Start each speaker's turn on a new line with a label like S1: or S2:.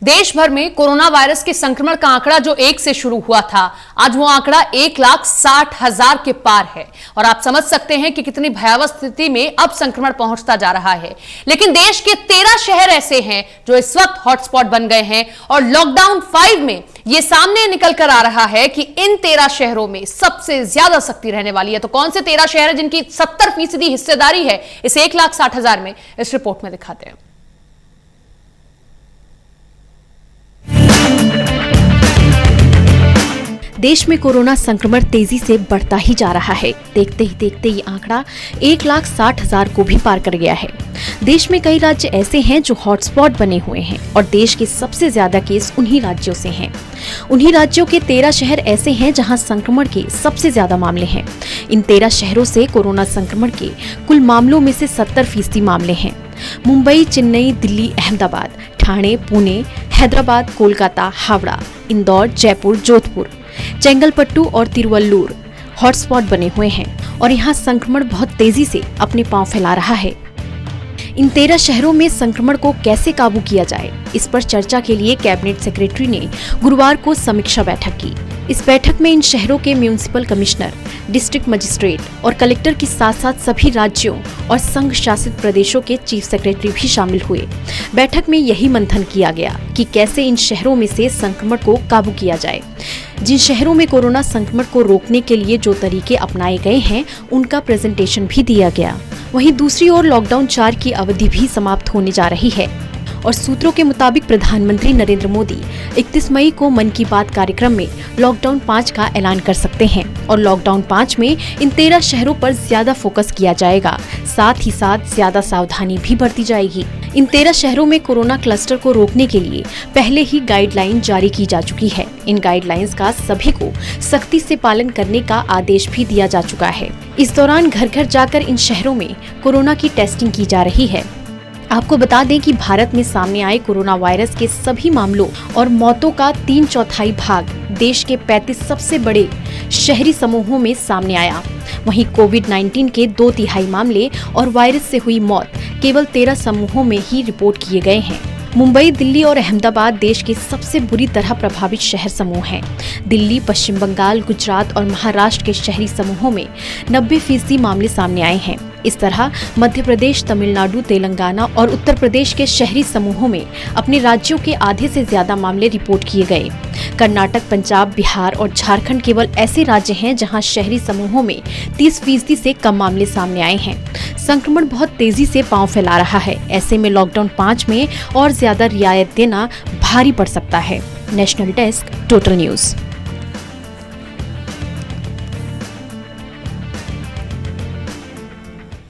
S1: देश भर में कोरोना वायरस के संक्रमण का आंकड़ा जो 1 से शुरू हुआ था, आज वो आंकड़ा 1,60,000 के पार है। और आप समझ सकते हैं कि कितनी भयावह स्थिति में अब संक्रमण पहुंचता जा रहा है। लेकिन देश के 13 शहर ऐसे हैं जो इस वक्त हॉटस्पॉट बन गए हैं और लॉकडाउन 5 में ये सामने निकल कर आ रहा है कि इन 13 शहरों में सबसे ज्यादा सख्ती रहने वाली है। तो कौन से 13 शहर हैं जिनकी 70% हिस्सेदारी है इस 1,60,000 में, इस रिपोर्ट में दिखाते हैं।
S2: देश में कोरोना संक्रमण तेजी से बढ़ता ही जा रहा है। देखते ही देखते ये आंकड़ा 1,60,000 को भी पार कर गया है। देश में कई राज्य ऐसे हैं जो हॉटस्पॉट बने हुए हैं और देश के सबसे ज्यादा केस उन्हीं राज्यों से हैं। उन्हीं राज्यों के 13 शहर ऐसे हैं जहां संक्रमण के सबसे ज्यादा मामले हैं। इन 13 शहरों से कोरोना संक्रमण के कुल मामलों में से 70% मामले हैं। मुंबई, चेन्नई, दिल्ली, अहमदाबाद, ठाणे, पुणे, हैदराबाद, कोलकाता, हावड़ा, इंदौर, जयपुर, जोधपुर, चेंगलपट्टू और तिरुवल्लुर हॉटस्पॉट बने हुए हैं और यहाँ संक्रमण बहुत तेजी से अपने पांव फैला रहा है। इन 13 शहरों में संक्रमण को कैसे काबू किया जाए, इस पर चर्चा के लिए कैबिनेट सेक्रेटरी ने गुरुवार को समीक्षा बैठक की। इस बैठक में इन शहरों के म्युनिसिपल कमिश्नर, डिस्ट्रिक्ट मजिस्ट्रेट और कलेक्टर के साथ साथ सभी राज्यों और संघ शासित प्रदेशों के चीफ सेक्रेटरी भी शामिल हुए। बैठक में यही मंथन किया गया कि कैसे इन शहरों में से संक्रमण को काबू किया जाए। जिन शहरों में कोरोना संक्रमण को रोकने के लिए जो तरीके अपनाए गए हैं, उनका प्रेजेंटेशन भी दिया गया। वहीं दूसरी ओर लॉकडाउन 4 की अवधि भी समाप्त होने जा रही है और सूत्रों के मुताबिक प्रधानमंत्री नरेंद्र मोदी 31 मई को मन की बात कार्यक्रम में लॉकडाउन 5 का ऐलान कर सकते हैं और लॉकडाउन 5 में इन 13 शहरों पर ज्यादा फोकस किया जाएगा। साथ ही साथ ज्यादा सावधानी भी बरती जाएगी। इन 13 शहरों में कोरोना क्लस्टर को रोकने के लिए पहले ही गाइडलाइन जारी की जा चुकी है। इन गाइडलाइंस का सभी को सख्ती से पालन करने का आदेश भी दिया जा चुका है। इस दौरान घर घर जाकर इन शहरों में कोरोना की टेस्टिंग की जा रही है। आपको बता दें कि भारत में सामने आए कोरोना वायरस के सभी मामलों और मौतों का 3/4 भाग देश के 35 सबसे बड़े शहरी समूहों में सामने आया। वहीं कोविड-19 के 2/3 मामले और वायरस से हुई मौत केवल 13 समूहों में ही रिपोर्ट किए गए हैं। मुंबई, दिल्ली और अहमदाबाद देश के सबसे बुरी तरह प्रभावित शहर समूह हैं। दिल्ली, पश्चिम बंगाल, गुजरात और महाराष्ट्र के शहरी समूहों में 90% मामले सामने आए हैं। इस तरह मध्य प्रदेश, तमिलनाडु, तेलंगाना और उत्तर प्रदेश के शहरी समूहों में अपने राज्यों के आधे से ज्यादा मामले रिपोर्ट किए गए। कर्नाटक, पंजाब, बिहार और झारखंड केवल ऐसे राज्य हैं जहां शहरी समूहों में 30% से कम मामले सामने आए हैं। संक्रमण बहुत तेजी से पांव फैला रहा है। ऐसे में लॉकडाउन 5 में और ज्यादा रियायत देना भारी पड़ सकता है। National desk, total news.